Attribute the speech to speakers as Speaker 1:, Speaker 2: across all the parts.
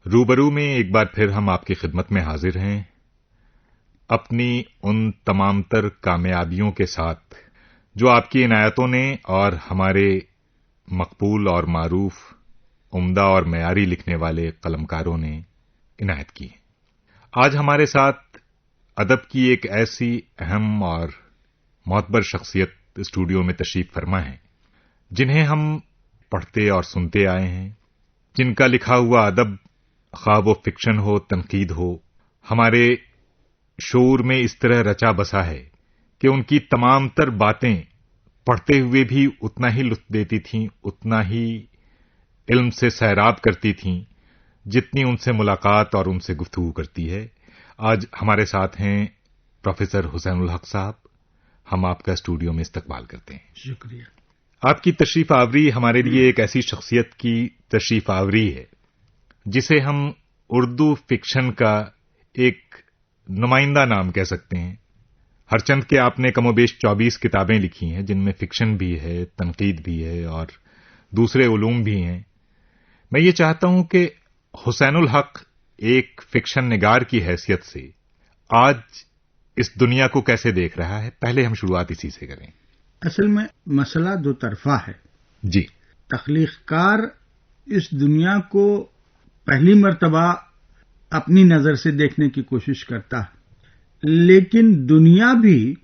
Speaker 1: روبرو میں ایک بار پھر ہم آپ کی خدمت میں حاضر ہیں، اپنی ان تمام تر کامیابیوں کے ساتھ جو آپ کی عنایتوں نے اور ہمارے مقبول اور معروف عمدہ اور معیاری لکھنے والے قلمکاروں نے عنایت کی ہیں۔ آج ہمارے ساتھ ادب کی ایک ایسی اہم اور معتبر شخصیت اسٹوڈیو میں تشریف فرما ہے جنہیں ہم پڑھتے اور سنتے آئے ہیں، جن کا لکھا ہوا ادب خواہ وہ فکشن ہو، تنقید ہو، ہمارے شعور میں اس طرح رچا بسا ہے کہ ان کی تمام تر باتیں پڑھتے ہوئے بھی اتنا ہی لطف دیتی تھیں، اتنا ہی علم سے سیراب کرتی تھیں جتنی ان سے ملاقات اور ان سے گفتگو کرتی ہے۔ آج ہمارے ساتھ ہیں پروفیسر حسین الحق صاحب، ہم آپ کا اسٹوڈیو میں استقبال کرتے ہیں۔
Speaker 2: شکریہ۔
Speaker 1: آپ کی تشریف آوری ہمارے لیے ایک ایسی شخصیت کی تشریف آوری ہے جسے ہم اردو فکشن کا ایک نمائندہ نام کہہ سکتے ہیں۔ ہر چند کے آپ نے کم و بیش 24 کتابیں لکھی ہیں جن میں فکشن بھی ہے، تنقید بھی ہے اور دوسرے علوم بھی ہیں۔ میں یہ چاہتا ہوں کہ حسین الحق ایک فکشن نگار کی حیثیت سے آج اس دنیا کو کیسے دیکھ رہا ہے، پہلے ہم شروعات اسی سے کریں۔
Speaker 2: اصل میں مسئلہ دو طرفہ ہے۔
Speaker 1: جی،
Speaker 2: تخلیق کار اس دنیا کو پہلی مرتبہ اپنی نظر سے دیکھنے کی کوشش کرتا ہے، لیکن دنیا بھی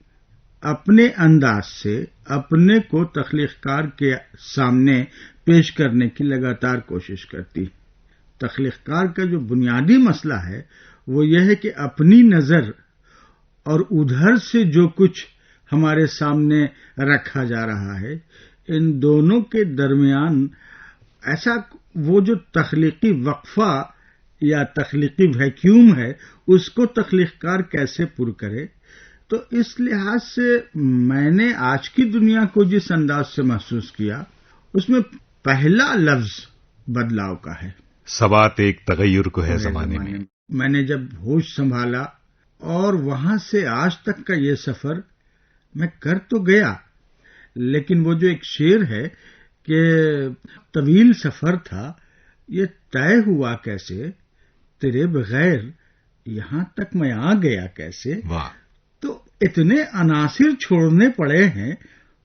Speaker 2: اپنے انداز سے اپنے کو تخلیق کار کے سامنے پیش کرنے کی لگاتار کوشش کرتی۔ تخلیق کار کا جو بنیادی مسئلہ ہے وہ یہ ہے کہ اپنی نظر اور ادھر سے جو کچھ ہمارے سامنے رکھا جا رہا ہے، ان دونوں کے درمیان ایسا وہ جو تخلیقی وقفہ یا تخلیقی ویکیوم ہے اس کو تخلیق کار کیسے پر کرے۔ تو اس لحاظ سے میں نے آج کی دنیا کو جس انداز سے محسوس کیا اس میں پہلا لفظ بدلاؤ کا ہے۔
Speaker 1: سوات ایک تغیر کو ہے زمانے میں۔
Speaker 2: میں نے جب ہوش سنبھالا اور وہاں سے آج تک کا یہ سفر میں کر تو گیا، لیکن وہ جو ایک شعر ہے کہ طویل سفر تھا یہ طے ہوا کیسے، تیرے بغیر یہاں تک میں آ گیا کیسے۔
Speaker 1: واہ!
Speaker 2: تو اتنے عناصر چھوڑنے پڑے ہیں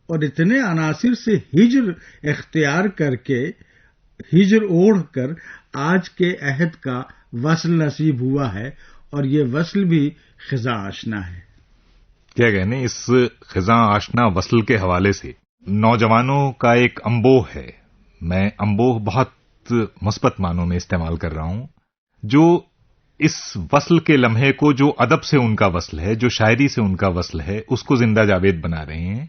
Speaker 2: اور اتنے عناصر سے ہجر اختیار کر کے، ہجر اوڑھ کر آج کے عہد کا وصل نصیب ہوا ہے، اور یہ وصل بھی خزاں آشنا ہے۔
Speaker 1: کیا کہنے، اس خزاں آشنا وصل کے حوالے سے نوجوانوں کا ایک امبوہ ہے، میں امبوہ بہت مثبت معنوں میں استعمال کر رہا ہوں، جو اس وصل کے لمحے کو، جو ادب سے ان کا وصل ہے، جو شاعری سے ان کا وصل ہے، اس کو زندہ جاوید بنا رہے ہیں۔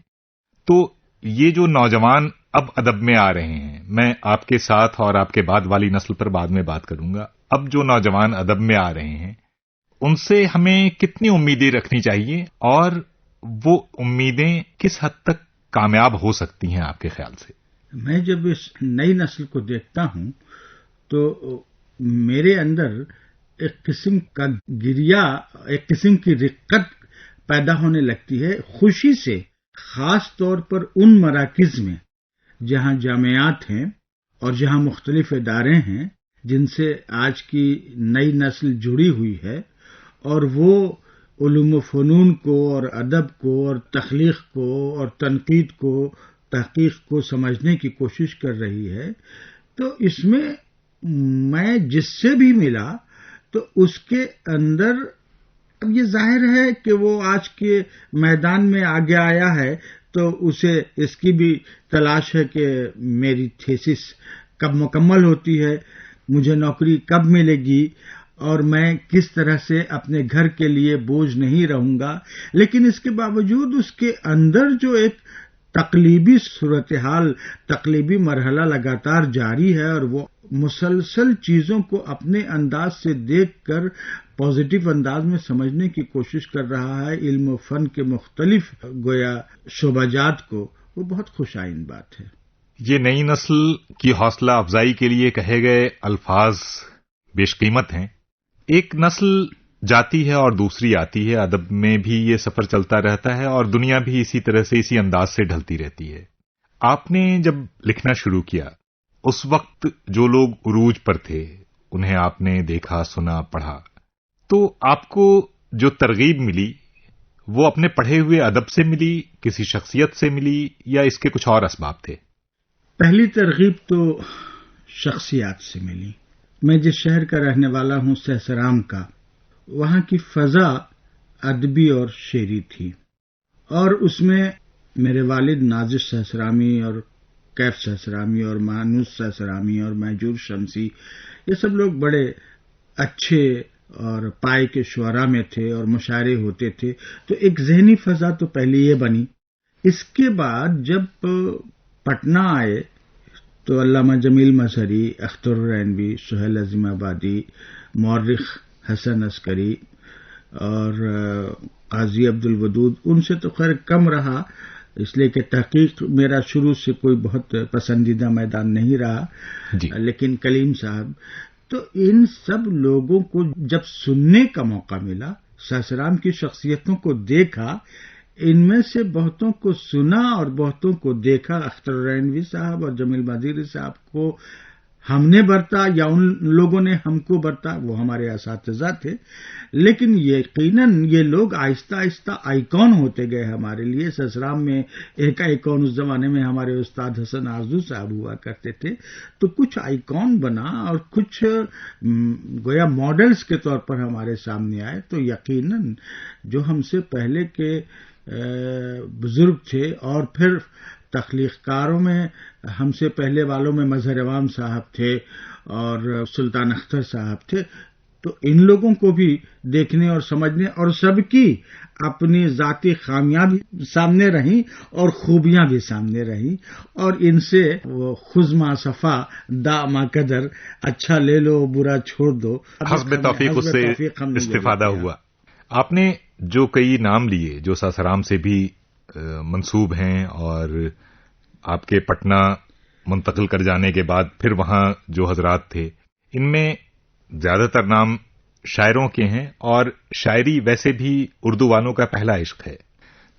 Speaker 1: تو یہ جو نوجوان اب ادب میں آ رہے ہیں، میں آپ کے ساتھ اور آپ کے بعد والی نسل پر بعد میں بات کروں گا، اب جو نوجوان ادب میں آ رہے ہیں ان سے ہمیں کتنی امیدیں رکھنی چاہیے اور وہ امیدیں کس حد تک کامیاب ہو سکتی ہیں آپ کے خیال سے؟
Speaker 2: میں جب اس نئی نسل کو دیکھتا ہوں تو میرے اندر ایک قسم کا گریہ، ایک قسم کی رقت پیدا ہونے لگتی ہے، خوشی سے، خاص طور پر ان مراکز میں جہاں جامعات ہیں اور جہاں مختلف ادارے ہیں جن سے آج کی نئی نسل جڑی ہوئی ہے، اور وہ علوم و فنون کو اور ادب کو اور تخلیق کو اور تنقید کو، تحقیق کو سمجھنے کی کوشش کر رہی ہے۔ تو اس میں جس سے بھی ملا تو اس کے اندر اب یہ ظاہر ہے کہ وہ آج کے میدان میں آگے آیا ہے تو اسے اس کی بھی تلاش ہے کہ میری تھیسس کب مکمل ہوتی ہے، مجھے نوکری کب ملے گی، اور میں کس طرح سے اپنے گھر کے لیے بوجھ نہیں رہوں گا۔ لیکن اس کے باوجود اس کے اندر جو ایک تقلیبی صورتحال، تقلیبی مرحلہ لگاتار جاری ہے، اور وہ مسلسل چیزوں کو اپنے انداز سے دیکھ کر پازیٹو انداز میں سمجھنے کی کوشش کر رہا ہے، علم و فن کے مختلف گویا شعبہ جات کو، وہ بہت خوش آئند بات ہے۔
Speaker 1: یہ نئی نسل کی حوصلہ افزائی کے لیے کہے گئے الفاظ بیش قیمت ہیں۔ ایک نسل جاتی ہے اور دوسری آتی ہے، ادب میں بھی یہ سفر چلتا رہتا ہے اور دنیا بھی اسی طرح سے، اسی انداز سے ڈھلتی رہتی ہے۔ آپ نے جب لکھنا شروع کیا اس وقت جو لوگ عروج پر تھے انہیں آپ نے دیکھا، سنا، پڑھا، تو آپ کو جو ترغیب ملی وہ اپنے پڑھے ہوئے ادب سے ملی، کسی شخصیت سے ملی، یا اس کے کچھ اور اسباب تھے؟
Speaker 2: پہلی ترغیب تو شخصیات سے ملی. میں جس شہر کا رہنے والا ہوں، سہسرام کا، وہاں کی فضا ادبی اور شعری تھی، اور اس میں میرے والد نازش سہسرامی اور کیف سہسرامی اور مانوس سہسرامی اور مہجور شمسی، یہ سب لوگ بڑے اچھے اور پائے کے شعراء میں تھے اور مشاعرے ہوتے تھے. تو ایک ذہنی فضا تو پہلے یہ بنی. اس کے بعد جب پٹنہ آئے تو علامہ جمیل مظہری، اختر الرینوی، سہیل عظیم آبادی، مورخ حسن عسکری اور قاضی عبدالودود، ان سے تو خیر کم رہا، اس لیے کہ تحقیق میرا شروع سے کوئی بہت پسندیدہ میدان نہیں رہا.
Speaker 1: جی.
Speaker 2: لیکن کلیم صاحب، تو ان سب لوگوں کو جب سننے کا موقع ملا، سہسرام کی شخصیتوں کو دیکھا، ان میں سے بہتوں کو سنا اور بہتوں کو دیکھا. اختر الرینوی صاحب اور جمیل مظہری صاحب کو ہم نے برتا یا ان لوگوں نے ہم کو برتا، وہ ہمارے اساتذہ تھے، لیکن یقیناً یہ لوگ آہستہ آہستہ آئیکن ہوتے گئے ہمارے لیے. سہسرام میں ایک آئیکن اس زمانے میں ہمارے استاد حسن آرزو صاحب ہوا کرتے تھے، تو کچھ آئیکن بنا اور کچھ گویا ماڈلز کے طور پر ہمارے سامنے آئے. تو یقیناً جو ہم سے پہلے کے بزرگ تھے، اور پھر تخلیق کاروں میں ہم سے پہلے والوں میں مظہر عوام صاحب تھے اور سلطان اختر صاحب تھے، تو ان لوگوں کو بھی دیکھنے اور سمجھنے، اور سب کی اپنی ذاتی خامیاں بھی سامنے رہیں اور خوبیاں بھی سامنے رہیں، اور ان سے وہ خذ ما صفا دا ما قدر، اچھا لے لو برا چھوڑ دو،
Speaker 1: حسب توفیق اس سے استفادہ ہوا. آپ نے جو کئی نام لیے جو ساسرام سے بھی منسوب ہیں، اور آپ کے پٹنہ منتقل کر جانے کے بعد پھر وہاں جو حضرات تھے، ان میں زیادہ تر نام شاعروں کے ہیں، اور شاعری ویسے بھی اردو والوں کا پہلا عشق ہے.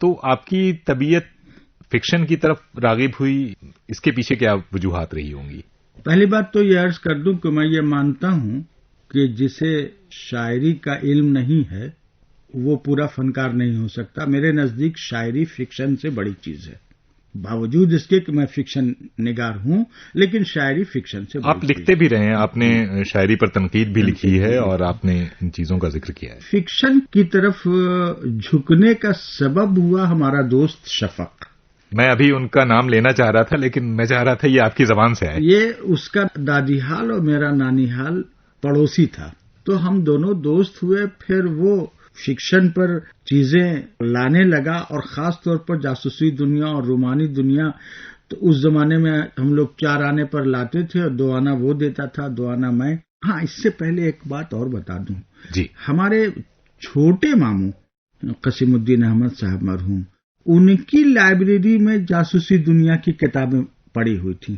Speaker 1: تو آپ کی طبیعت فکشن کی طرف راغب ہوئی، اس کے پیچھے کیا وجوہات رہی ہوں گی؟
Speaker 2: پہلی بات تو یہ عرض کر دوں کہ میں یہ مانتا ہوں کہ جسے شاعری کا علم نہیں ہے وہ پورا فنکار نہیں ہو سکتا. میرے نزدیک شاعری فکشن سے بڑی چیز ہے، باوجود اس کے کہ میں فکشن نگار ہوں، لیکن شاعری فکشن سے بڑی
Speaker 1: آپ لکھتے بھی رہے ہیں، آپ نے شاعری پر تنقید بھی لکھی ہے اور آپ نے ان چیزوں کا ذکر کیا ہے.
Speaker 2: فکشن کی طرف جھکنے کا سبب ہوا ہمارا دوست شفق.
Speaker 1: میں ابھی ان کا نام لینا چاہ رہا تھا، لیکن میں چاہ رہا تھا یہ آپ کی زبان سے آئے.
Speaker 2: یہ اس کا دادی حال اور میرا نانی حال پڑوسی تھا، تو ہم دونوں دوست ہوئے. پھر وہ فکشن پر چیزیں لانے لگا، اور خاص طور پر جاسوسی دنیا اور رومانی دنیا. تو اس زمانے میں ہم لوگ 4 آنے پر لاتے تھے، اور 2 آنا وہ دیتا تھا، 2 آنا میں. ہاں، اس سے پہلے ایک بات اور بتا دوں.
Speaker 1: جی.
Speaker 2: ہمارے چھوٹے ماموں قسیم الدین احمد صاحب مرحوم، ان کی لائبریری میں جاسوسی دنیا کی کتابیں پڑی ہوئی تھیں.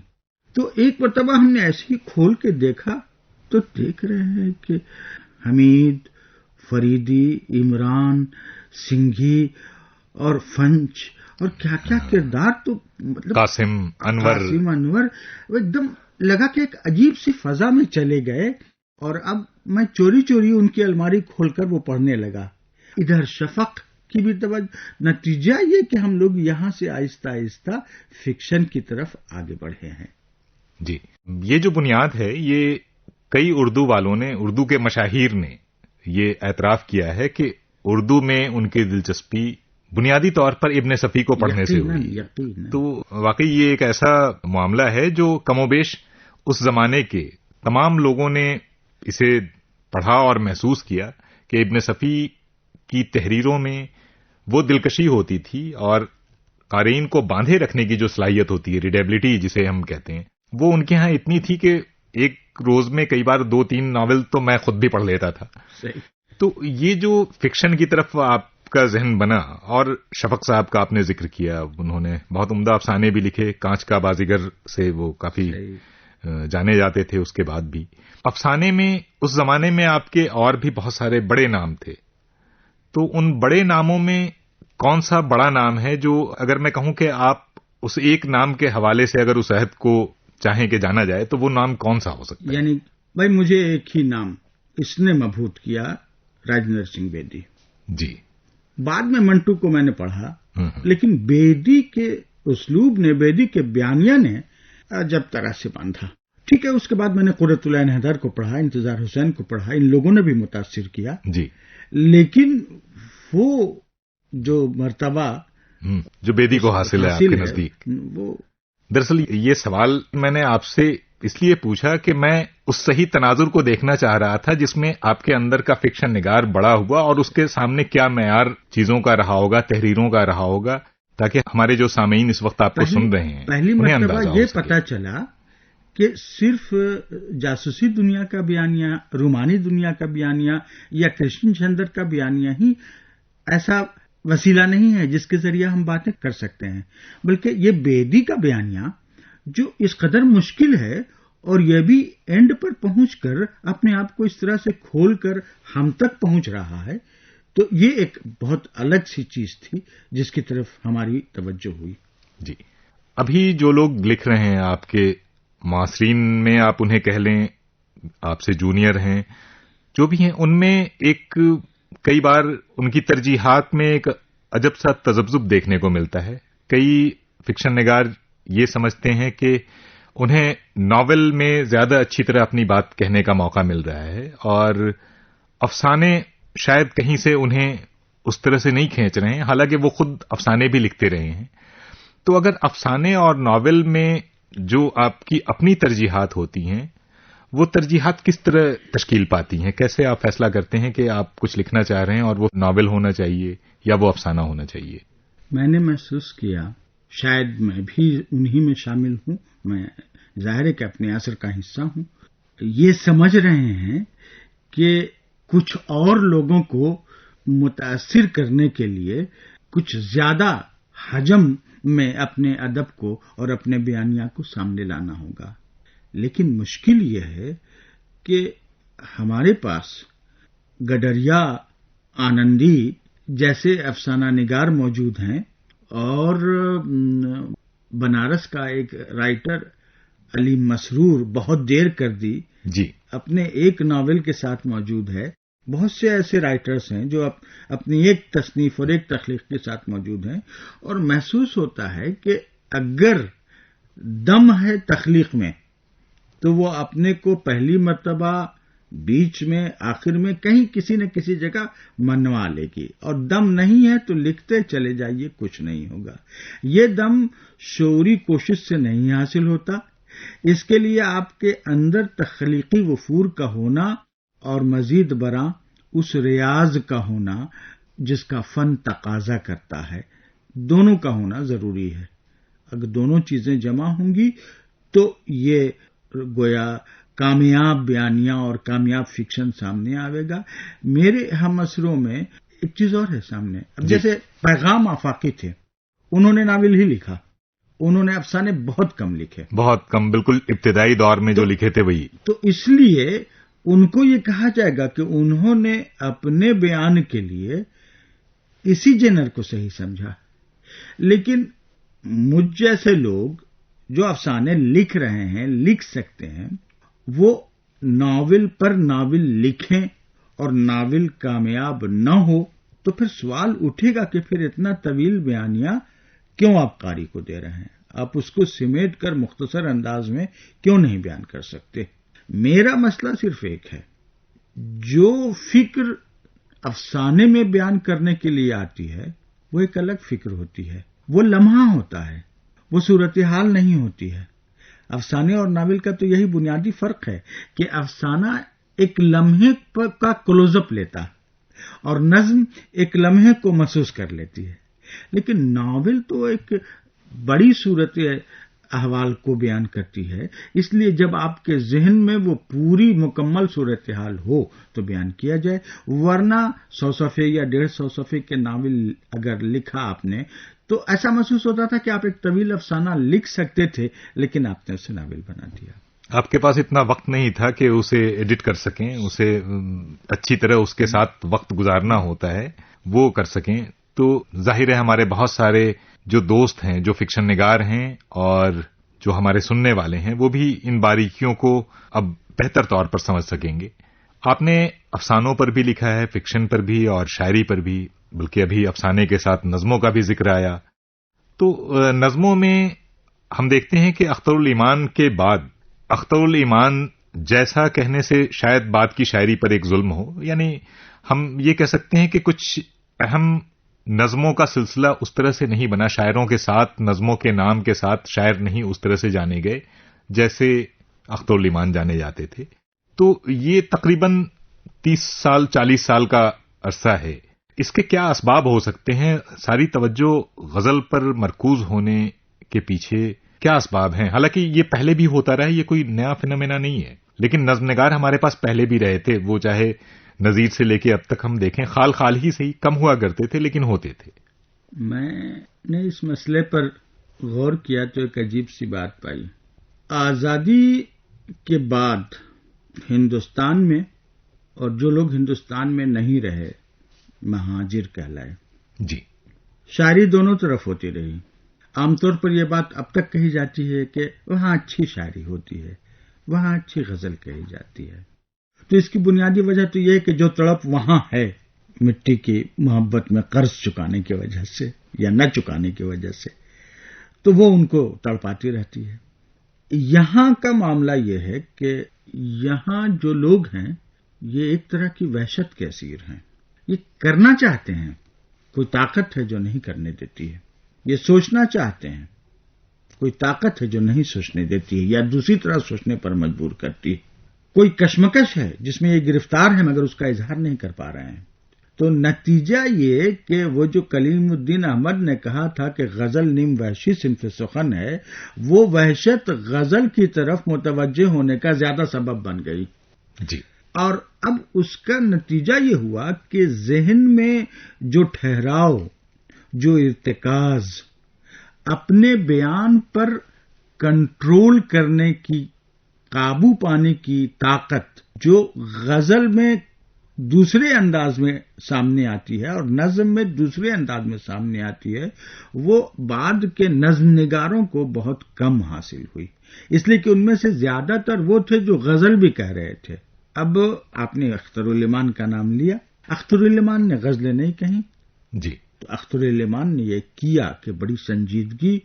Speaker 2: تو ایک مرتبہ ہم نے ایسے ہی کھول کے دیکھا، تو دیکھ رہے ہیں کہ حمید، فریدی، عمران، سنگھی اور فنچ اور کیا کیا کردار، تو مطلب
Speaker 1: قاسم انور،
Speaker 2: ایک دم لگا کہ ایک عجیب سی فضا میں چلے گئے. اور اب میں چوری چوری ان کی الماری کھول کر وہ پڑھنے لگا. ادھر شفق کی بھی توجہ. نتیجہ یہ کہ ہم لوگ یہاں سے آہستہ آہستہ فکشن کی طرف آگے بڑھے ہیں.
Speaker 1: جی. یہ جو بنیاد ہے، یہ کئی اردو والوں نے، اردو کے مشاہیر نے یہ اعتراف کیا ہے کہ اردو میں ان کی دلچسپی بنیادی طور پر ابن صفی کو پڑھنے سے ہوئی. تو واقعی یہ ایک ایسا معاملہ ہے جو کم و بیش اس زمانے کے تمام لوگوں نے اسے پڑھا اور محسوس کیا کہ ابن صفی کی تحریروں میں وہ دلکشی ہوتی تھی، اور قارئین کو باندھے رکھنے کی جو صلاحیت ہوتی ہے، ریڈیبلٹی جسے ہم کہتے ہیں، وہ ان کے ہاں اتنی تھی کہ ایک روز میں کئی بار 2-3 ناول تو میں خود بھی پڑھ لیتا تھا. تو یہ جو فکشن کی طرف آپ کا ذہن بنا، اور شفق صاحب کا آپ نے ذکر کیا، انہوں نے بہت عمدہ افسانے بھی لکھے. کانچ کا بازیگر سے وہ کافی جانے جاتے تھے. اس کے بعد بھی افسانے میں اس زمانے میں آپ کے اور بھی بہت سارے بڑے نام تھے. تو ان بڑے ناموں میں کون سا بڑا نام ہے جو اگر میں کہوں کہ آپ اس ایک نام کے حوالے سے اگر اس عہد کو چاہیں کہ جانا جائے تو وہ نام کون سا ہو سکتا ہے؟
Speaker 2: یعنی بھائی مجھے ایک ہی نام اس نے مبہوت کیا، راجندر سنگھ بیدی۔
Speaker 1: جی۔
Speaker 2: بعد میں منٹو کو میں نے پڑھا، لیکن بیدی کے اسلوب نے، بیدی کے بیانیہ نے جب طرح سے باندھا۔ ٹھیک ہے، اس کے بعد میں نے قرۃ العین حیدر کو پڑھا، انتظار حسین کو پڑھا، ان لوگوں نے بھی متاثر کیا۔
Speaker 1: جی۔
Speaker 2: لیکن وہ جو مرتبہ
Speaker 1: جو بیدی کو حاصل ہے آپ کے نزدیک،
Speaker 2: وہ
Speaker 1: دراصل یہ سوال میں نے آپ سے اس لیے پوچھا کہ میں اس صحیح تناظر کو دیکھنا چاہ رہا تھا جس میں آپ کے اندر کا فکشن نگار بڑا ہوا اور اس کے سامنے کیا معیار چیزوں کا رہا ہوگا، تحریروں کا رہا ہوگا، تاکہ ہمارے جو سامعین اس وقت آپ کو سن رہے ہیں
Speaker 2: پہلی
Speaker 1: انہیں
Speaker 2: مرتبہ
Speaker 1: اندازہ
Speaker 2: یہ
Speaker 1: ہو سکے۔
Speaker 2: پتا چلا کہ صرف جاسوسی دنیا کا بیانیہ، رومانی دنیا کا بیانیہ یا کرشن چندر کا بیانیہ ہی ایسا وسیلہ نہیں ہے جس کے ذریعے ہم باتیں کر سکتے ہیں، بلکہ یہ بیدی کا بیانیہ جو اس قدر مشکل ہے اور یہ بھی اینڈ پر پہنچ کر اپنے آپ کو اس طرح سے کھول کر ہم تک پہنچ رہا ہے، تو یہ ایک بہت الگ سی چیز تھی جس کی طرف ہماری توجہ ہوئی۔
Speaker 1: جی۔ ابھی جو لوگ لکھ رہے ہیں آپ کے معاصرین میں، آپ انہیں کہہ لیں، آپ سے جونیئر ہیں، جو بھی ہیں، ان میں ایک کئی بار ان کی ترجیحات میں ایک عجب سا تذبذب دیکھنے کو ملتا ہے۔ کئی فکشن نگار یہ سمجھتے ہیں کہ انہیں ناول میں زیادہ اچھی طرح اپنی بات کہنے کا موقع مل رہا ہے اور افسانے شاید کہیں سے انہیں اس طرح سے نہیں کھینچ رہے ہیں، حالانکہ وہ خود افسانے بھی لکھتے رہے ہیں۔ تو اگر افسانے اور ناول میں جو آپ کی اپنی ترجیحات ہوتی ہیں، وہ ترجیحات کس طرح تشکیل پاتی ہیں؟ کیسے آپ فیصلہ کرتے ہیں کہ آپ کچھ لکھنا چاہ رہے ہیں اور وہ ناول ہونا چاہیے یا وہ افسانہ ہونا چاہیے؟
Speaker 2: میں نے محسوس کیا، شاید میں بھی انہی میں شامل ہوں، میں ظاہر ہے کہ اپنے عصر کا حصہ ہوں، یہ سمجھ رہے ہیں کہ کچھ اور لوگوں کو متاثر کرنے کے لیے کچھ زیادہ حجم میں اپنے ادب کو اور اپنے بیانیہ کو سامنے لانا ہوگا، لیکن مشکل یہ ہے کہ ہمارے پاس گڈریا، آنندی جیسے افسانہ نگار موجود ہیں اور بنارس کا ایک رائٹر علی مسرور بہت دیر کر دی،
Speaker 1: جی،
Speaker 2: اپنے ایک ناول کے ساتھ موجود ہے۔ بہت سے ایسے رائٹرز ہیں جو اپنی ایک تصنیف اور ایک تخلیق کے ساتھ موجود ہیں، اور محسوس ہوتا ہے کہ اگر دم ہے تخلیق میں تو وہ اپنے کو پہلی مرتبہ، بیچ میں، آخر میں کہیں کسی نہ کسی جگہ منوا لے گی، اور دم نہیں ہے تو لکھتے چلے جائیے، کچھ نہیں ہوگا۔ یہ دم شعوری کوشش سے نہیں حاصل ہوتا، اس کے لیے آپ کے اندر تخلیقی وفور کا ہونا اور مزید برآں اس ریاض کا ہونا جس کا فن تقاضا کرتا ہے، دونوں کا ہونا ضروری ہے۔ اگر دونوں چیزیں جمع ہوں گی تو یہ گویا کامیاب بیانیہ اور کامیاب فکشن سامنے آئے گا۔ میرے ہم عصروں میں ایک چیز اور ہے سامنے، اب جیسے پیغام آفاقی تھے، انہوں نے ناول ہی لکھا، انہوں نے افسانے بہت کم لکھے،
Speaker 1: بہت کم، بالکل ابتدائی دور میں جو لکھے تھے وہی۔
Speaker 2: تو اس لیے ان کو یہ کہا جائے گا کہ انہوں نے اپنے بیان کے لیے اسی جنر کو صحیح سمجھا، لیکن مجھ جیسے لوگ جو افسانے لکھ رہے ہیں، لکھ سکتے ہیں، وہ ناول پر ناول لکھیں اور ناول کامیاب نہ ہو تو پھر سوال اٹھے گا کہ پھر اتنا طویل بیانیہ کیوں آپ قاری کو دے رہے ہیں؟ آپ اس کو سمیٹ کر مختصر انداز میں کیوں نہیں بیان کر سکتے؟ میرا مسئلہ صرف ایک ہے، جو فکر افسانے میں بیان کرنے کے لیے آتی ہے وہ ایک الگ فکر ہوتی ہے، وہ لمحہ ہوتا ہے، وہ صورتحال نہیں ہوتی ہے۔ افسانے اور ناول کا تو یہی بنیادی فرق ہے کہ افسانہ ایک لمحے کا کلوز اپ لیتا اور نظم ایک لمحے کو محسوس کر لیتی ہے، لیکن ناول تو ایک بڑی صورت احوال کو بیان کرتی ہے، اس لیے جب آپ کے ذہن میں وہ پوری مکمل صورتحال ہو تو بیان کیا جائے، ورنہ 100 صفحے یا 150 صفحے کے ناول اگر لکھا آپ نے تو ایسا محسوس ہوتا تھا کہ آپ ایک طویل افسانہ لکھ سکتے تھے لیکن آپ نے اسے ناول بنا دیا۔
Speaker 1: آپ کے پاس اتنا وقت نہیں تھا کہ اسے ایڈٹ کر سکیں، اسے اچھی طرح اس کے ساتھ وقت گزارنا ہوتا ہے، وہ کر سکیں۔ تو ظاہر ہے ہمارے بہت سارے جو دوست ہیں، جو فکشن نگار ہیں اور جو ہمارے سننے والے ہیں، وہ بھی ان باریکیوں کو اب بہتر طور پر سمجھ سکیں گے. آپ نے افسانوں پر بھی لکھا ہے، فکشن پر بھی اور شاعری پر بھی، بلکہ ابھی افسانے کے ساتھ نظموں کا بھی ذکر آیا. تو نظموں میں ہم دیکھتے ہیں کہ اختر الایمان کے بعد اختر الایمان جیسا کہنے سے شاید بات کی شاعری پر ایک ظلم ہو، یعنی ہم یہ کہہ سکتے ہیں کہ کچھ اہم نظموں کا سلسلہ اس طرح سے نہیں بنا، شاعروں کے ساتھ نظموں کے نام کے ساتھ شاعر نہیں اس طرح سے جانے گئے جیسے اختر الایمان جانے جاتے تھے. تو یہ تقریباً 30 سال 40 سال کا عرصہ ہے. اس کے کیا اسباب ہو سکتے ہیں؟ ساری توجہ غزل پر مرکوز ہونے کے پیچھے کیا اسباب ہیں؟ حالانکہ یہ پہلے بھی ہوتا رہا ہے، یہ کوئی نیا فینومینا نہیں ہے، لیکن نظم نگار ہمارے پاس پہلے بھی رہے تھے، وہ چاہے نظیر سے لے کے اب تک ہم دیکھیں خال خال ہی سے ہی کم ہوا کرتے تھے لیکن ہوتے تھے.
Speaker 2: میں نے اس مسئلے پر غور کیا تو ایک عجیب سی بات پائی. آزادی کے بعد ہندوستان میں، اور جو لوگ ہندوستان میں نہیں رہے مہاجر کہلائے،
Speaker 1: جی،
Speaker 2: شاعری دونوں طرف ہوتی رہی. عام طور پر یہ بات اب تک کہی جاتی ہے کہ وہاں اچھی شاعری ہوتی ہے، وہاں اچھی غزل کہی جاتی ہے. تو اس کی بنیادی وجہ تو یہ ہے کہ جو تڑپ وہاں ہے مٹی کی محبت میں قرض چکانے کی وجہ سے یا نہ چکانے کی وجہ سے، تو وہ ان کو تڑپاتی رہتی ہے. یہاں کا معاملہ یہ ہے کہ یہاں جو لوگ ہیں یہ ایک طرح کی وحشت کے اسیر ہیں. یہ کرنا چاہتے ہیں، کوئی طاقت ہے جو نہیں کرنے دیتی ہے. یہ سوچنا چاہتے ہیں، کوئی طاقت ہے جو نہیں سوچنے دیتی ہے یا دوسری طرح سوچنے پر مجبور کرتی ہے. کوئی کشمکش ہے جس میں یہ گرفتار ہے مگر اس کا اظہار نہیں کر پا رہے ہیں. تو نتیجہ یہ کہ وہ جو کلیم الدین احمد نے کہا تھا کہ غزل نیم وحشی صنف سخن ہے، وہ وحشت غزل کی طرف متوجہ ہونے کا زیادہ سبب بن گئی.
Speaker 1: جی،
Speaker 2: اور اب اس کا نتیجہ یہ ہوا کہ ذہن میں جو ٹھہراؤ، جو ارتکاز، اپنے بیان پر کنٹرول کرنے کی، قابو پانے کی طاقت جو غزل میں دوسرے انداز میں سامنے آتی ہے اور نظم میں دوسرے انداز میں سامنے آتی ہے، وہ بعد کے نظم نگاروں کو بہت کم حاصل ہوئی، اس لیے کہ ان میں سے زیادہ تر وہ تھے جو غزل بھی کہہ رہے تھے. اب آپ نے اختر الایمان کا نام لیا، اختر الایمان نے غزلیں نہیں کہیں.
Speaker 1: جی،
Speaker 2: تو اختر الایمان نے یہ کیا کہ بڑی سنجیدگی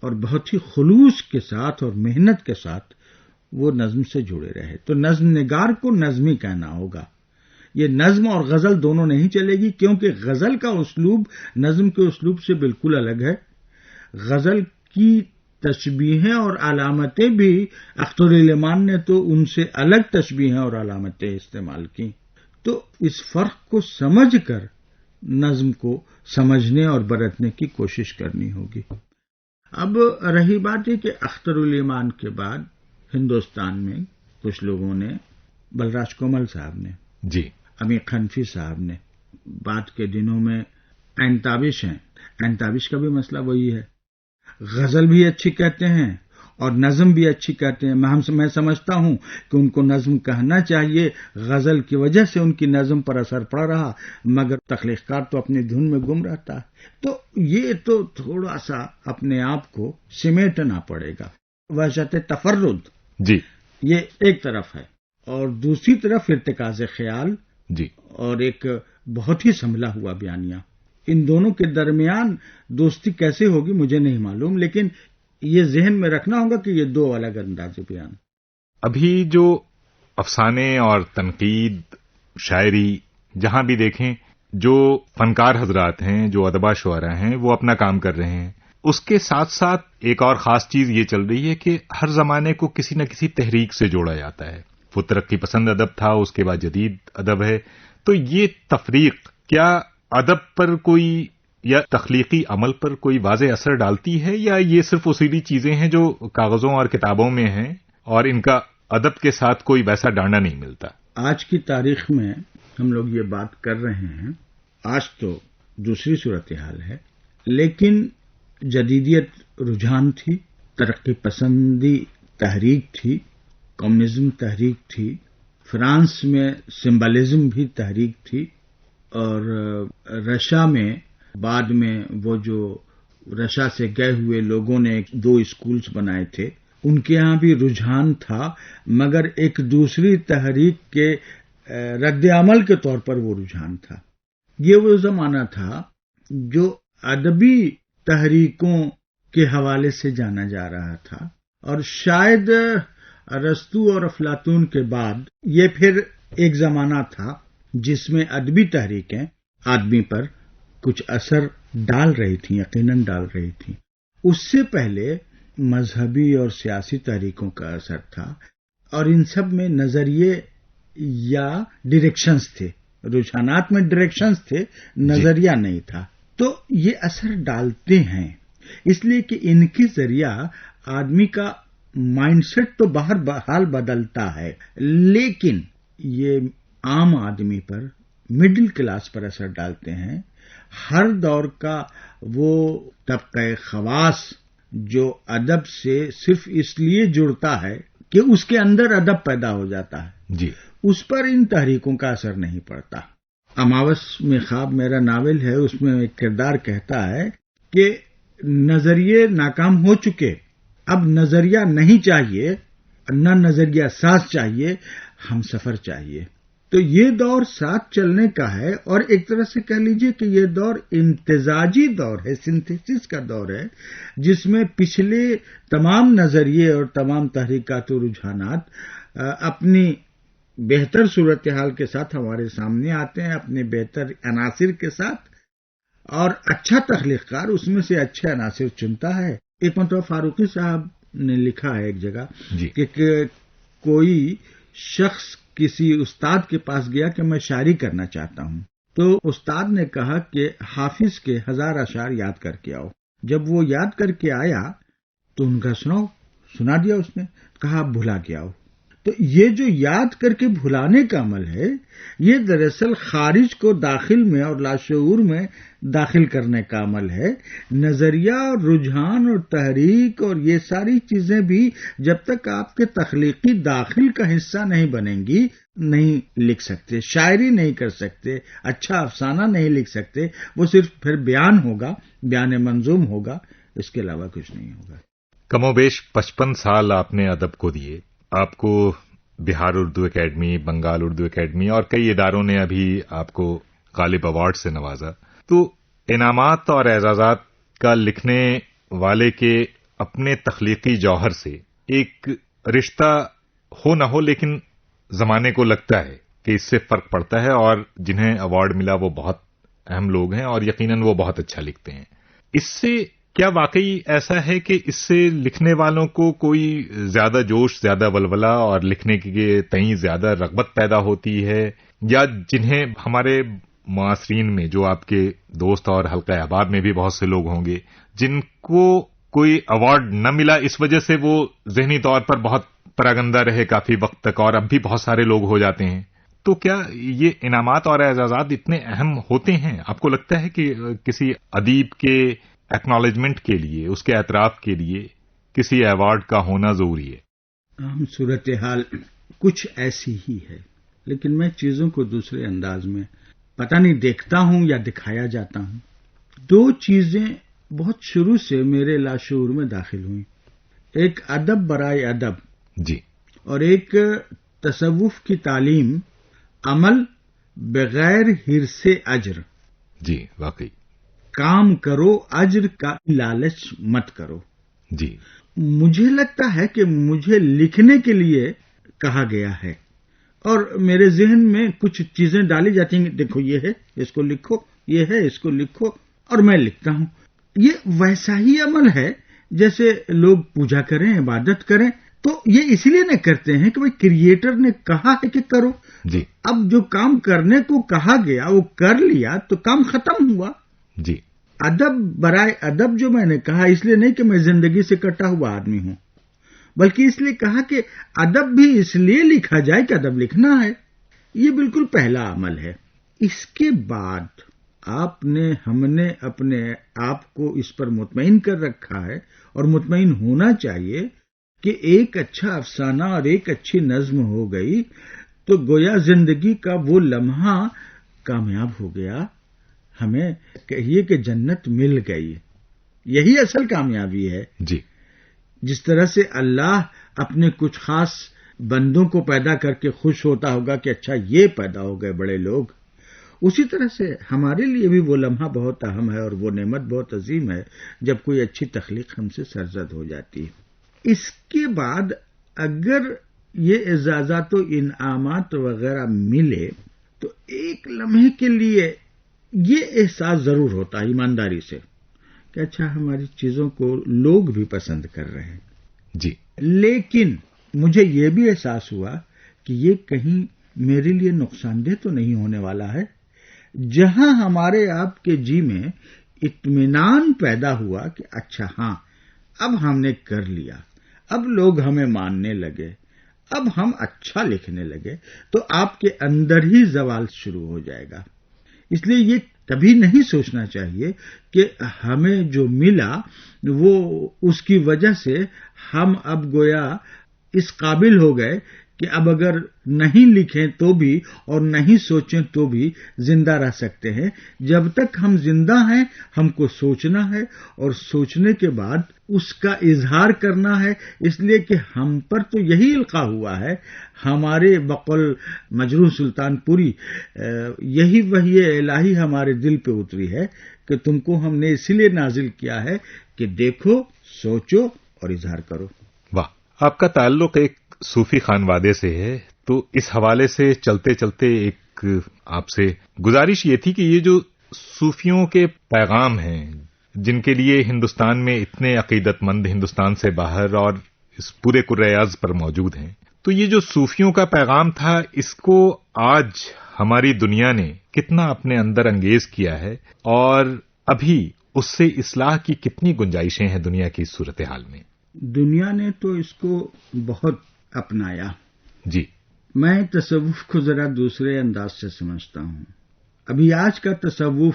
Speaker 2: اور بہت ہی خلوص کے ساتھ اور محنت کے ساتھ وہ نظم سے جڑے رہے. تو نظم نگار کو نظمی کہنا ہوگا. یہ نظم اور غزل دونوں نہیں چلے گی، کیونکہ غزل کا اسلوب نظم کے اسلوب سے بالکل الگ ہے. غزل کی تشبیہیں اور علامتیں بھی اختر الایمان نے تو ان سے الگ تشبیہیں اور علامتیں استعمال کی. تو اس فرق کو سمجھ کر نظم کو سمجھنے اور برتنے کی کوشش کرنی ہوگی. اب رہی بات ہے کہ اختر الایمان کے بعد ہندوستان میں کچھ لوگوں نے، بلراج کومل صاحب نے،
Speaker 1: جی،
Speaker 2: امیر خنفی صاحب نے، بعد کے دنوں میں عین تابش ہیں. عین تابش کا بھی مسئلہ وہی ہے، غزل بھی اچھی کہتے ہیں اور نظم بھی اچھی کہتے ہیں. میں سمجھتا ہوں کہ ان کو نظم کہنا چاہیے، غزل کی وجہ سے ان کی نظم پر اثر پڑ رہا، مگر تخلیق کار تو اپنی دھن میں گم رہتا ہے. تو یہ تو تھوڑا سا اپنے آپ کو سمیٹنا پڑے گا. وحشت تفرد،
Speaker 1: جی،
Speaker 2: یہ ایک طرف ہے، اور دوسری طرف ارتکاز خیال،
Speaker 1: جی،
Speaker 2: اور ایک بہت ہی سنبھلا ہوا بیانیہ. ان دونوں کے درمیان دوستی کیسے ہوگی مجھے نہیں معلوم، لیکن یہ ذہن میں رکھنا ہوگا کہ یہ دو الگ انداز بیان.
Speaker 1: ابھی جو افسانے اور تنقید، شاعری جہاں بھی دیکھیں، جو فنکار حضرات ہیں، جو ادبا شعراء ہیں، وہ اپنا کام کر رہے ہیں. اس کے ساتھ ساتھ ایک اور خاص چیز یہ چل رہی ہے کہ ہر زمانے کو کسی نہ کسی تحریک سے جوڑا جاتا ہے. وہ ترقی پسند ادب تھا، اس کے بعد جدید ادب ہے. تو یہ تفریق کیا ادب پر کوئی یا تخلیقی عمل پر کوئی واضح اثر ڈالتی ہے، یا یہ صرف اصولی چیزیں ہیں جو کاغذوں اور کتابوں میں ہیں اور ان کا ادب کے ساتھ کوئی ویسا ڈانڈا نہیں ملتا؟
Speaker 2: آج کی تاریخ میں ہم لوگ یہ بات کر رہے ہیں، آج تو دوسری صورتحال ہے، لیکن جدیدیت رجحان تھی، ترقی پسندی تحریک تھی، کمیونزم تحریک تھی، فرانس میں سمبلزم بھی تحریک تھی، اور رشیا میں بعد میں وہ جو رشیا سے گئے ہوئے لوگوں نے 2 اسکولز بنائے تھے ان کے ہاں بھی رجحان تھا، مگر ایک دوسری تحریک کے رد عمل کے طور پر وہ رجحان تھا۔ یہ وہ زمانہ تھا جو ادبی تحریکوں کے حوالے سے جانا جا رہا تھا، اور شاید ارسطو اور افلاطون کے بعد یہ پھر ایک زمانہ تھا جس میں ادبی تحریکیں آدمی پر کچھ اثر ڈال رہی تھیں، یقیناً ڈال رہی تھیں۔ اس سے پہلے مذہبی اور سیاسی تحریکوں کا اثر تھا، اور ان سب میں نظریے یا ڈائریکشنز تھے، رجحانات میں ڈائریکشنز تھے، نظریہ نہیں تھا۔ تو یہ اثر ڈالتے ہیں، اس لیے کہ ان کے ذریعہ آدمی کا مائنڈ سیٹ تو بہرحال بدلتا ہے، لیکن یہ عام آدمی پر، مڈل کلاس پر اثر ڈالتے ہیں۔ ہر دور کا وہ طبقہ خواص جو ادب سے صرف اس لیے جڑتا ہے کہ اس کے اندر ادب پیدا ہو جاتا ہے،
Speaker 1: جی،
Speaker 2: اس پر ان تحریکوں کا اثر نہیں پڑتا۔ اماوس میں خواب میرا ناول ہے، اس میں ایک کردار کہتا ہے کہ نظریے ناکام ہو چکے، اب نظریہ نہیں چاہیے، نہ نظریہ ساز چاہیے، ہم سفر چاہیے۔ تو یہ دور ساتھ چلنے کا ہے، اور ایک طرح سے کہہ لیجئے کہ یہ دور امتزاجی دور ہے، سنتھیسس کا دور ہے، جس میں پچھلے تمام نظریے اور تمام تحریکات و رجحانات اپنی بہتر صورتحال کے ساتھ ہمارے سامنے آتے ہیں، اپنے بہتر عناصر کے ساتھ، اور اچھا تخلیق کار اس میں سے اچھے عناصر چنتا ہے۔ ایک مرتبہ فاروقی صاحب نے لکھا ہے ایک جگہ کہ کوئی شخص کسی استاد کے پاس گیا کہ میں شاعری کرنا چاہتا ہوں، تو استاد نے کہا کہ حافظ کے 1000 اشعار یاد کر کے آؤ۔ جب وہ یاد کر کے آیا تو ان کا سنا دیا، اس نے کہا آپ بھلا کے آؤ۔ تو یہ جو یاد کر کے بھلانے کا عمل ہے، یہ دراصل خارج کو داخل میں اور لاشعور میں داخل کرنے کا عمل ہے۔ نظریہ اور رجحان اور تحریک اور یہ ساری چیزیں بھی جب تک آپ کے تخلیقی داخل کا حصہ نہیں بنیں گی، نہیں لکھ سکتے، شاعری نہیں کر سکتے، اچھا افسانہ نہیں لکھ سکتے، وہ صرف پھر بیان ہوگا، بیان منظوم ہوگا، اس کے علاوہ کچھ نہیں ہوگا۔
Speaker 1: کم و بیش 55 سال آپ نے ادب کو دیے۔ آپ کو بہار اردو اکیڈمی، بنگال اردو اکیڈمی اور کئی اداروں نے ابھی آپ کو غالب ایوارڈ سے نوازا۔ تو انعامات اور اعزازات کا لکھنے والے کے اپنے تخلیقی جوہر سے ایک رشتہ ہو نہ ہو، لیکن زمانے کو لگتا ہے کہ اس سے فرق پڑتا ہے، اور جنہیں ایوارڈ ملا وہ بہت اہم لوگ ہیں اور یقیناً وہ بہت اچھا لکھتے ہیں۔ اس سے کیا واقعی ایسا ہے کہ اس سے لکھنے والوں کو کوئی زیادہ جوش، زیادہ ولولہ اور لکھنے کے تئیں زیادہ رغبت پیدا ہوتی ہے، یا جنہیں ہمارے معاصرین میں جو آپ کے دوست اور حلقہ احباب میں بھی بہت سے لوگ ہوں گے جن کو کوئی ایوارڈ نہ ملا، اس وجہ سے وہ ذہنی طور پر بہت پراگندہ رہے کافی وقت تک، اور اب بھی بہت سارے لوگ ہو جاتے ہیں؟ تو کیا یہ انعامات اور اعزازات اتنے اہم ہوتے ہیں؟ آپ کو لگتا ہے کہ کسی ادیب کے ایکنالجمنٹ کے لیے، اس کے اعتراف کے لیے کسی ایوارڈ کا ہونا ضروری ہے؟
Speaker 2: عام صورتحال کچھ ایسی ہی ہے، لیکن میں چیزوں کو دوسرے انداز میں پتہ نہیں دیکھتا ہوں یا دکھایا جاتا ہوں۔ دو چیزیں بہت شروع سے میرے لاشعور میں داخل ہوئیں، ایک ادب برائے ادب،
Speaker 1: جی، اور
Speaker 2: ایک تصوف کی تعلیم، عمل بغیر حرص اجر۔
Speaker 1: جی، واقعی
Speaker 2: کام کرو، اجر کا لالچ مت کرو۔
Speaker 1: جی،
Speaker 2: مجھے لگتا ہے کہ مجھے لکھنے کے لیے کہا گیا ہے، اور میرے ذہن میں کچھ چیزیں ڈالی جاتی ہیں، دیکھو یہ ہے، اس کو لکھو، یہ ہے، اس کو لکھو، اور میں لکھتا ہوں۔ یہ ویسا ہی عمل ہے جیسے لوگ پوجا کریں، عبادت کریں، تو یہ اس لیے نہ کرتے ہیں کہ بھئی کریٹر نے کہا ہے کہ کرو۔
Speaker 1: جی،
Speaker 2: اب جو کام کرنے کو کہا گیا وہ کر لیا تو کام ختم ہوا۔
Speaker 1: جی،
Speaker 2: ادب برائے ادب جو میں نے کہا، اس لیے نہیں کہ میں زندگی سے کٹا ہوا آدمی ہوں، بلکہ اس لیے کہا کہ ادب بھی اس لیے لکھا جائے کہ ادب لکھنا ہے۔ یہ بالکل پہلا عمل ہے۔ اس کے بعد ہم نے اپنے آپ کو اس پر مطمئن کر رکھا ہے، اور مطمئن ہونا چاہیے کہ ایک اچھا افسانہ اور ایک اچھی نظم ہو گئی تو گویا زندگی کا وہ لمحہ کامیاب ہو گیا، ہمیں کہیے کہ جنت مل گئی۔ یہی اصل کامیابی ہے۔
Speaker 1: جی،
Speaker 2: جس طرح سے اللہ اپنے کچھ خاص بندوں کو پیدا کر کے خوش ہوتا ہوگا کہ اچھا یہ پیدا ہو گئے بڑے لوگ، اسی طرح سے ہمارے لیے بھی وہ لمحہ بہت اہم ہے اور وہ نعمت بہت عظیم ہے جب کوئی اچھی تخلیق ہم سے سرزد ہو جاتی ہے۔ اس کے بعد اگر یہ اعزازات و انعامات وغیرہ ملے تو ایک لمحے کے لیے یہ احساس ضرور ہوتا ہے ایمانداری سے کہ اچھا ہماری چیزوں کو لوگ بھی پسند کر رہے ہیں
Speaker 1: جی،
Speaker 2: لیکن مجھے یہ بھی احساس ہوا کہ یہ کہیں میرے لیے نقصان دہ تو نہیں ہونے والا ہے۔ جہاں ہمارے آپ کے جی میں اطمینان پیدا ہوا کہ اچھا ہاں اب ہم نے کر لیا، اب لوگ ہمیں ماننے لگے، اب ہم اچھا لکھنے لگے، تو آپ کے اندر ہی زوال شروع ہو جائے گا۔ اس لیے یہ کبھی نہیں سوچنا چاہیے کہ ہمیں جو ملا وہ اس کی وجہ سے ہم اب گویا اس قابل ہو گئے کہ اب اگر نہیں لکھیں تو بھی اور نہیں سوچیں تو بھی زندہ رہ سکتے ہیں۔ جب تک ہم زندہ ہیں ہم کو سوچنا ہے اور سوچنے کے بعد اس کا اظہار کرنا ہے، اس لیے کہ ہم پر تو یہی القاء ہوا ہے، ہمارے بقول مجروح سلطان پوری یہی وحی الہی ہمارے دل پہ اتری ہے کہ تم کو ہم نے اسی لیے نازل کیا ہے کہ دیکھو، سوچو اور اظہار کرو۔
Speaker 1: واہ، آپ کا تعلق ایک صوفی خانوادے سے ہے، تو اس حوالے سے چلتے چلتے ایک آپ سے گزارش یہ تھی کہ یہ جو صوفیوں کے پیغام ہیں جن کے لیے ہندوستان میں اتنے عقیدت مند ہندوستان سے باہر اور اس پورے کرۂ ارض پر موجود ہیں، تو یہ جو صوفیوں کا پیغام تھا اس کو آج ہماری دنیا نے کتنا اپنے اندر انگیز کیا ہے اور ابھی اس سے اصلاح کی کتنی گنجائشیں ہیں دنیا کی اس صورتحال میں؟
Speaker 2: دنیا نے تو اس کو بہت اپنایا۔
Speaker 1: جی،
Speaker 2: میں تصوف کو ذرا دوسرے انداز سے سمجھتا ہوں۔ ابھی آج کا تصوف،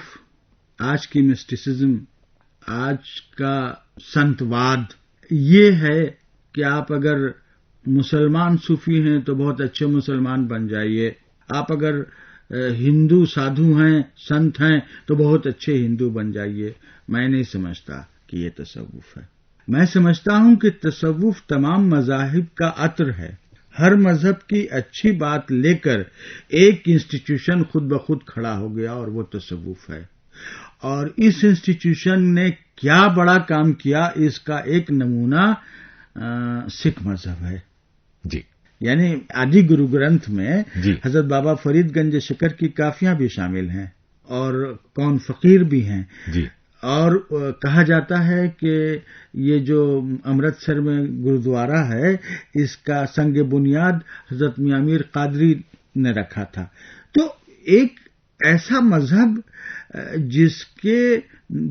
Speaker 2: آج کی مسٹیسزم، آج کا سنتواد یہ ہے کہ آپ اگر مسلمان صوفی ہیں تو بہت اچھے مسلمان بن جائیے، آپ اگر ہندو سادھو ہیں، سنت ہیں تو بہت اچھے ہندو بن جائیے۔ میں نہیں سمجھتا کہ یہ تصوف ہے۔ میں سمجھتا ہوں کہ تصوف تمام مذاہب کا عطر ہے۔ ہر مذہب کی اچھی بات لے کر ایک انسٹیٹیوشن خود بخود کھڑا ہو گیا اور وہ تصوف ہے، اور اس انسٹیٹیوشن نے کیا بڑا کام کیا اس کا ایک نمونہ سکھ مذہب ہے۔
Speaker 1: جی،
Speaker 2: یعنی آدی گرو گرنتھ میں
Speaker 1: جی،
Speaker 2: حضرت بابا فرید گنج شکر کی کافیاں بھی شامل ہیں اور کون فقیر بھی ہیں۔
Speaker 1: جی،
Speaker 2: اور کہا جاتا ہے کہ یہ جو امرتسر میں گرودوارا ہے اس کا سنگ بنیاد حضرت میاں میر قادری نے رکھا تھا۔ تو ایک ایسا مذہب جس کے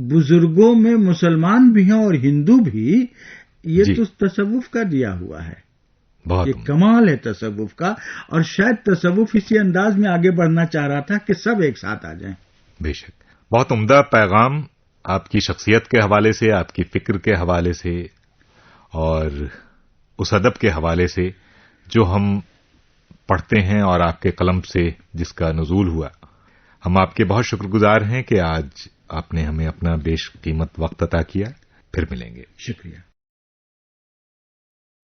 Speaker 2: بزرگوں میں مسلمان بھی ہیں اور ہندو بھی، یہ تو تصوف کا دیا ہوا ہے۔ یہ کمال ہے تصوف کا، اور شاید تصوف اسی انداز میں آگے بڑھنا چاہ رہا تھا کہ سب ایک ساتھ آ جائیں۔
Speaker 1: بے شک، بہت عمدہ پیغام آپ کی شخصیت کے حوالے سے، آپ کی فکر کے حوالے سے اور اس ادب کے حوالے سے جو ہم پڑھتے ہیں اور آپ کے قلم سے جس کا نزول ہوا۔ ہم آپ کے بہت شکر گزار ہیں کہ آج آپ نے ہمیں اپنا بیش قیمت وقت عطا کیا۔ پھر ملیں گے۔
Speaker 2: شکریہ۔